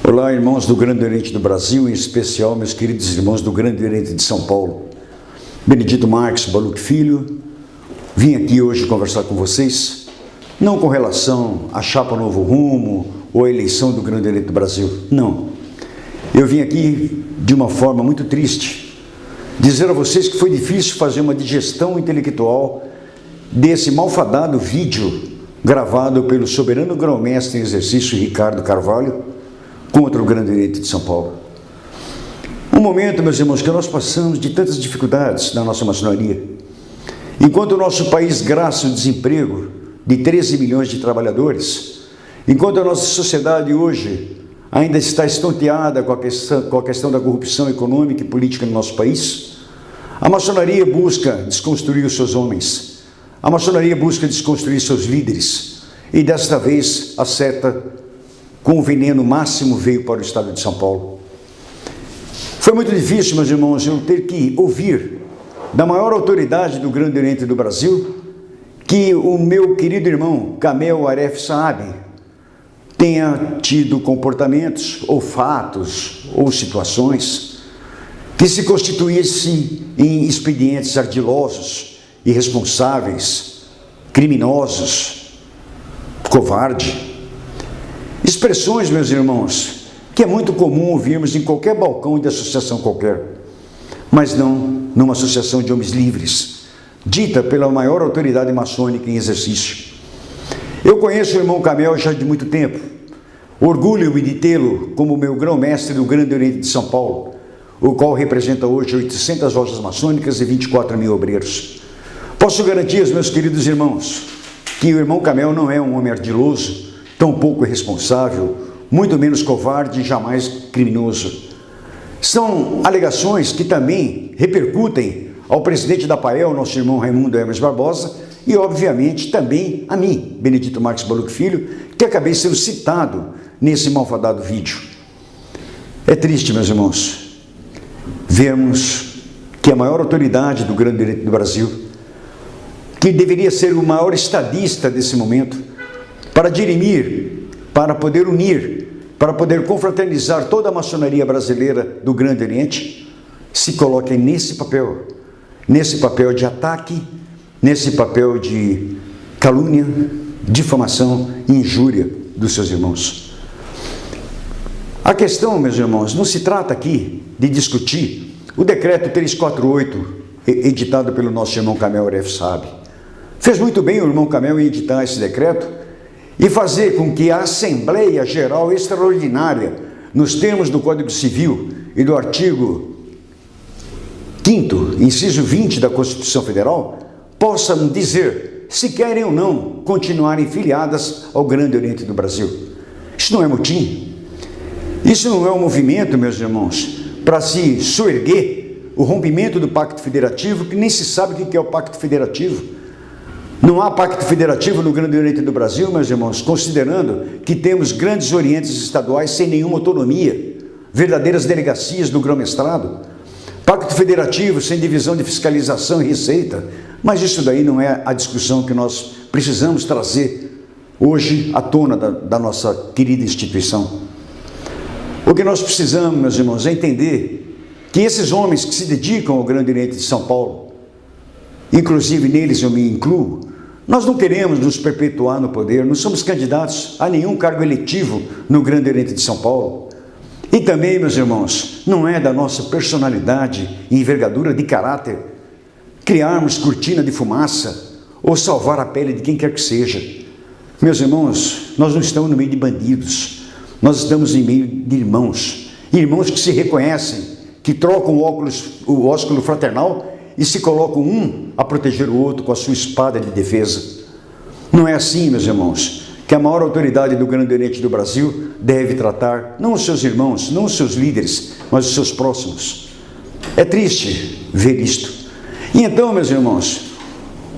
Olá, irmãos do Grande Oriente do Brasil, em especial meus queridos irmãos do Grande Oriente de São Paulo. Benedito Marques Baluch Filho, vim aqui hoje conversar com vocês, não com relação à chapa Novo Rumo ou à eleição do Grande Oriente do Brasil, não. Eu vim aqui de uma forma muito triste, dizer a vocês que foi difícil fazer uma digestão intelectual desse malfadado vídeo gravado pelo soberano grão-mestre em exercício Ricardo Carvalho, contra o Grande Oriente de São Paulo. Um momento, meus irmãos, que nós passamos de tantas dificuldades na nossa maçonaria. Enquanto o nosso país graça o desemprego de 13 milhões de trabalhadores, enquanto a nossa sociedade hoje ainda está estonteada com a questão da corrupção econômica e política no nosso país, a maçonaria busca desconstruir os seus homens, a maçonaria busca desconstruir seus líderes, e desta vez a seta com o veneno máximo veio para o estado de São Paulo. Foi muito difícil, meus irmãos, eu ter que ouvir da maior autoridade do Grande Oriente do Brasil que o meu querido irmão Kamel Aref Saab tenha tido comportamentos ou fatos ou situações que se constituíssem em expedientes ardilosos, irresponsáveis, criminosos, covarde. Expressões, meus irmãos, que é muito comum ouvirmos em qualquer balcão de associação qualquer, mas não numa associação de homens livres, dita pela maior autoridade maçônica em exercício. Eu conheço o irmão Kamel já de muito tempo, orgulho-me de tê-lo como meu grão-mestre do Grande Oriente de São Paulo, o qual representa hoje 800 lojas maçônicas e 24 mil obreiros. Posso garantir aos meus queridos irmãos que o irmão Kamel não é um homem ardiloso, tão pouco irresponsável, muito menos covarde e jamais criminoso. São alegações que também repercutem ao presidente da PAEL, nosso irmão Raimundo Hermes Barbosa, e obviamente também a mim, Benedito Marques Baluch Filho, que acabei sendo citado nesse malfadado vídeo. É triste, meus irmãos, vermos que a maior autoridade do Grande Oriente do Brasil, que deveria ser o maior estadista desse momento, para dirimir, para poder unir, para poder confraternizar toda a maçonaria brasileira do Grande Oriente, se coloquem nesse papel de ataque, nesse papel de calúnia, difamação e injúria dos seus irmãos. A questão, meus irmãos, não se trata aqui de discutir o decreto 348, editado pelo nosso irmão Kamel Aref Saab. Fez muito bem o irmão Kamel em editar esse decreto e fazer com que a Assembleia Geral Extraordinária, nos termos do Código Civil e do artigo 5º, inciso 20 da Constituição Federal, possam dizer se querem ou não continuarem filiadas ao Grande Oriente do Brasil. Isso não é motim. Isso não é um movimento, meus irmãos, para se soerguer o rompimento do Pacto Federativo, que nem se sabe o que é o Pacto Federativo. Não há pacto federativo no Grande Oriente do Brasil, meus irmãos, considerando que temos grandes orientes estaduais sem nenhuma autonomia, verdadeiras delegacias do grão-mestrado. Pacto federativo sem divisão de fiscalização e receita, mas isso daí não é a discussão que nós precisamos trazer hoje à tona da nossa querida instituição. O que nós precisamos, meus irmãos, é entender que esses homens que se dedicam ao Grande Oriente de São Paulo, inclusive neles eu me incluo, nós não queremos nos perpetuar no poder, não somos candidatos a nenhum cargo eletivo no Grande Oriente de São Paulo. E também, meus irmãos, não é da nossa personalidade e envergadura de caráter criarmos cortina de fumaça ou salvar a pele de quem quer que seja. Meus irmãos, nós não estamos no meio de bandidos, nós estamos em meio de irmãos que se reconhecem, que trocam o ósculo fraternal e se colocam um a proteger o outro com a sua espada de defesa. Não é assim, meus irmãos, que a maior autoridade do Grande Oriente do Brasil deve tratar não os seus irmãos, não os seus líderes, mas os seus próximos. É triste ver isto. E então, meus irmãos,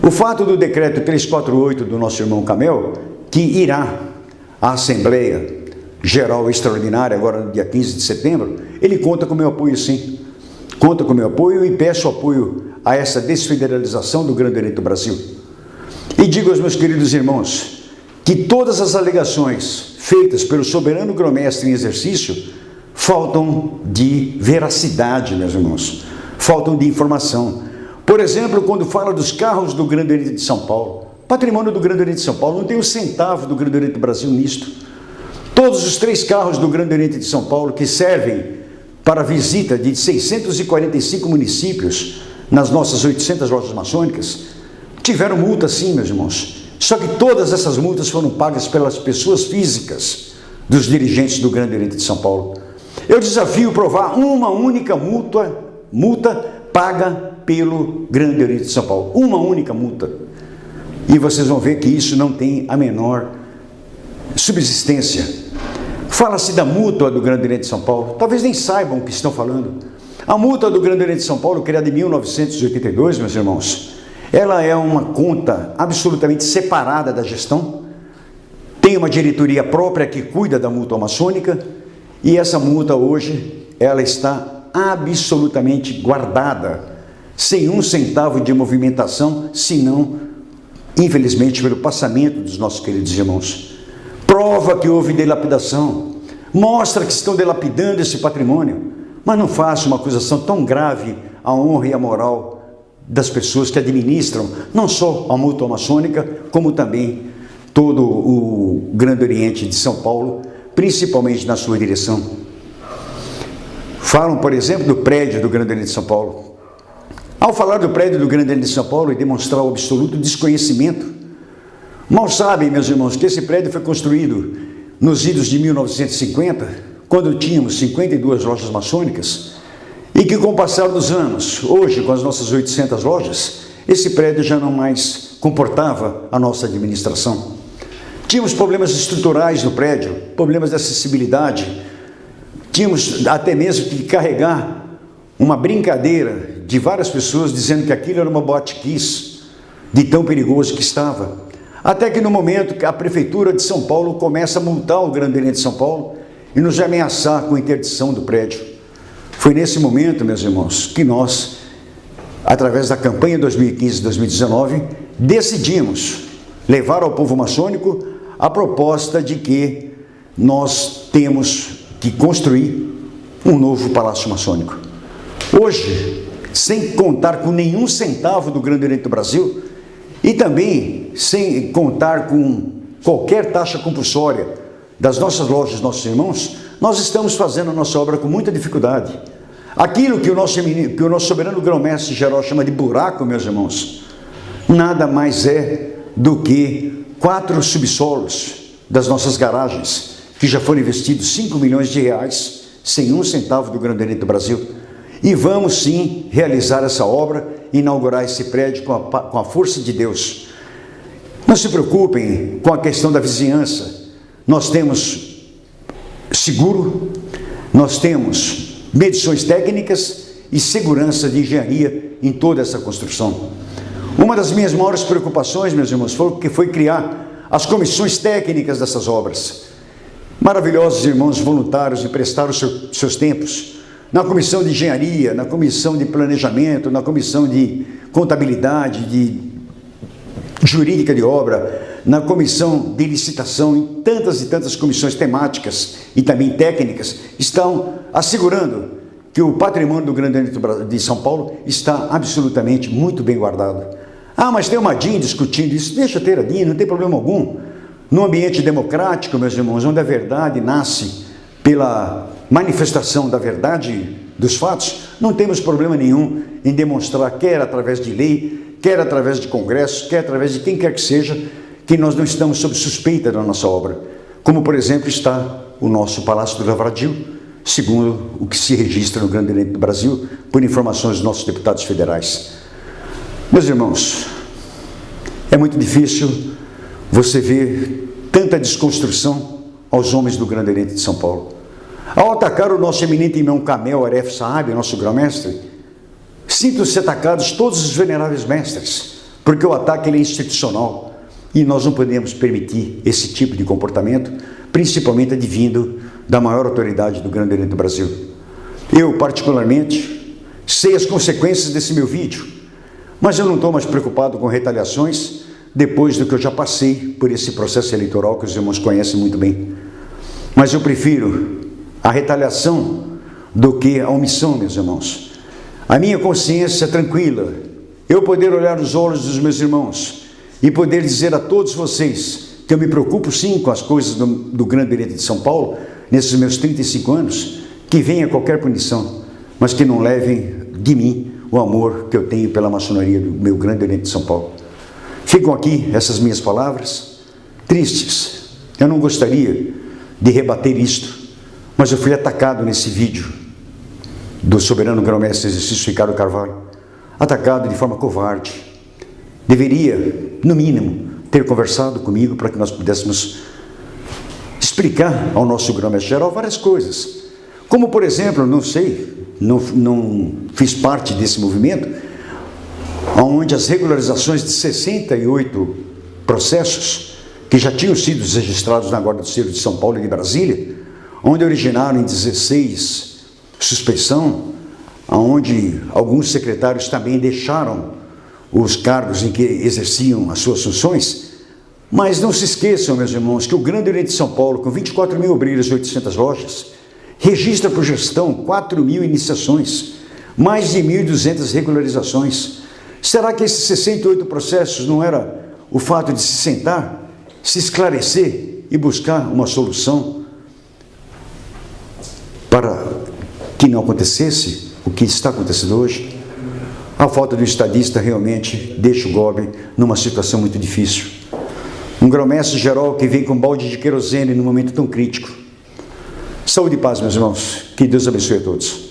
o fato do decreto 348 do nosso irmão Kamel, que irá à Assembleia Geral Extraordinária agora no dia 15 de setembro, ele conta com o meu apoio, sim. Conta com o meu apoio e peço apoio a essa desfederalização do Grande Oriente do Brasil. E digo aos meus queridos irmãos que todas as alegações feitas pelo soberano grão-mestre em exercício faltam de veracidade, meus irmãos, faltam de informação. Por exemplo, quando fala dos carros do Grande Oriente de São Paulo, patrimônio do Grande Oriente de São Paulo, não tem um centavo do Grande Oriente do Brasil nisto. Todos os 3 carros do Grande Oriente de São Paulo, que servem para a visita de 645 municípios nas nossas 800 lojas maçônicas, tiveram multa sim, meus irmãos. Só que todas essas multas foram pagas pelas pessoas físicas dos dirigentes do Grande Oriente de São Paulo. Eu desafio provar uma única multa paga pelo Grande Oriente de São Paulo. Uma única multa. E vocês vão ver que isso não tem a menor subsistência. Fala-se da multa do Grande Oriente de São Paulo. Talvez nem saibam o que estão falando. A multa do Grande Oriente de São Paulo, criada em 1982, meus irmãos, ela é uma conta absolutamente separada da gestão. Tem uma diretoria própria que cuida da multa maçônica. E essa multa hoje, ela está absolutamente guardada, sem um centavo de movimentação, senão, infelizmente, pelo passamento dos nossos queridos irmãos. Prova que houve dilapidação, mostra que estão dilapidando esse patrimônio, mas não faça uma acusação tão grave à honra e à moral das pessoas que administram, não só a multa maçônica, como também todo o Grande Oriente de São Paulo, principalmente na sua direção. Falam, por exemplo, do prédio do Grande Oriente de São Paulo. Ao falar do prédio do Grande Oriente de São Paulo e demonstrar o absoluto desconhecimento, mal sabem, meus irmãos, que esse prédio foi construído nos idos de 1950, quando tínhamos 52 lojas maçônicas, e que com o passar dos anos, hoje com as nossas 800 lojas, esse prédio já não mais comportava a nossa administração. Tínhamos problemas estruturais no prédio, problemas de acessibilidade, tínhamos até mesmo que carregar uma brincadeira de várias pessoas dizendo que aquilo era uma boate-kiss, de tão perigoso que estava. Até que no momento que a Prefeitura de São Paulo começa a multar o Grande Oriente de São Paulo e nos ameaçar com a interdição do prédio. Foi nesse momento, meus irmãos, que nós, através da campanha 2015-2019, decidimos levar ao povo maçônico a proposta de que nós temos que construir um novo palácio maçônico. Hoje, sem contar com nenhum centavo do Grande Oriente do Brasil e também sem contar com qualquer taxa compulsória das nossas lojas, nossos irmãos, nós estamos fazendo a nossa obra com muita dificuldade. Aquilo que o nosso soberano grão-mestre geral chama de buraco, meus irmãos, nada mais é do que 4 subsolos das nossas garagens, que já foram investidos 5 milhões de reais, sem um centavo do Grande Oriente do Brasil. E vamos sim realizar essa obra, inaugurar esse prédio com a força de Deus. Não se preocupem com a questão da vizinhança. Nós temos seguro, nós temos medições técnicas e segurança de engenharia em toda essa construção. Uma das minhas maiores preocupações, meus irmãos, foi criar as comissões técnicas dessas obras. Maravilhosos irmãos voluntários que prestaram seus tempos na comissão de engenharia, na comissão de planejamento, na comissão de contabilidade, de jurídica de obra, na comissão de licitação, em tantas e tantas comissões temáticas e também técnicas, estão assegurando que o patrimônio do Grande Oriente de São Paulo está absolutamente muito bem guardado. Ah, mas tem uma DIN discutindo isso. Deixa ter a DIN, não tem problema algum. Num ambiente democrático, meus irmãos, onde a verdade nasce pela manifestação da verdade dos fatos, não temos problema nenhum em demonstrar, quer através de lei, quer através de congresso, quer através de quem quer que seja, que nós não estamos sob suspeita da nossa obra. Como, por exemplo, está o nosso Palácio do Lavradio, segundo o que se registra no Grande Oriente do Brasil, por informações dos nossos deputados federais. Meus irmãos, é muito difícil você ver tanta desconstrução aos homens do Grande Oriente de São Paulo. Ao atacar o nosso eminente irmão Kamel Aref Saab, nosso grão-mestre, sintam-se atacados todos os veneráveis mestres, porque o ataque ele é institucional e nós não podemos permitir esse tipo de comportamento, principalmente advindo da maior autoridade do Grande Oriente do Brasil. Eu, particularmente, sei as consequências desse meu vídeo, mas eu não estou mais preocupado com retaliações, depois do que eu já passei por esse processo eleitoral que os irmãos conhecem muito bem. Mas eu prefiro a retaliação do que a omissão, meus irmãos. A minha consciência tranquila, eu poder olhar nos olhos dos meus irmãos e poder dizer a todos vocês que eu me preocupo sim com as coisas do Grande Oriente de São Paulo, nesses meus 35 anos, que venha qualquer punição, mas que não levem de mim o amor que eu tenho pela maçonaria do meu Grande Oriente de São Paulo. Ficam aqui essas minhas palavras, tristes. Eu não gostaria de rebater isto, mas eu fui atacado nesse vídeo do soberano grão-mestre exercício Ricardo Carvalho, atacado de forma covarde. Deveria, no mínimo, ter conversado comigo para que nós pudéssemos explicar ao nosso grão-mestre geral várias coisas. Como, por exemplo, não fiz parte desse movimento, onde as regularizações de 68 processos que já tinham sido registrados na Guarda do Cerro de São Paulo e de Brasília, onde originaram em 16 suspeição, onde alguns secretários também deixaram os cargos em que exerciam as suas funções. Mas não se esqueçam, meus irmãos, que o Grande Oriente de São Paulo, com 24 mil obreiros e 800 lojas, registra por gestão 4 mil iniciações, mais de 1.200 regularizações. Será que esses 68 processos não era o fato de se sentar, se esclarecer e buscar uma solução para que não acontecesse o que está acontecendo hoje? A falta do estadista realmente deixa o GOB numa situação muito difícil. Um grão-mestre geral que vem com balde de querosene num momento tão crítico. Saúde e paz, meus irmãos. Que Deus abençoe a todos.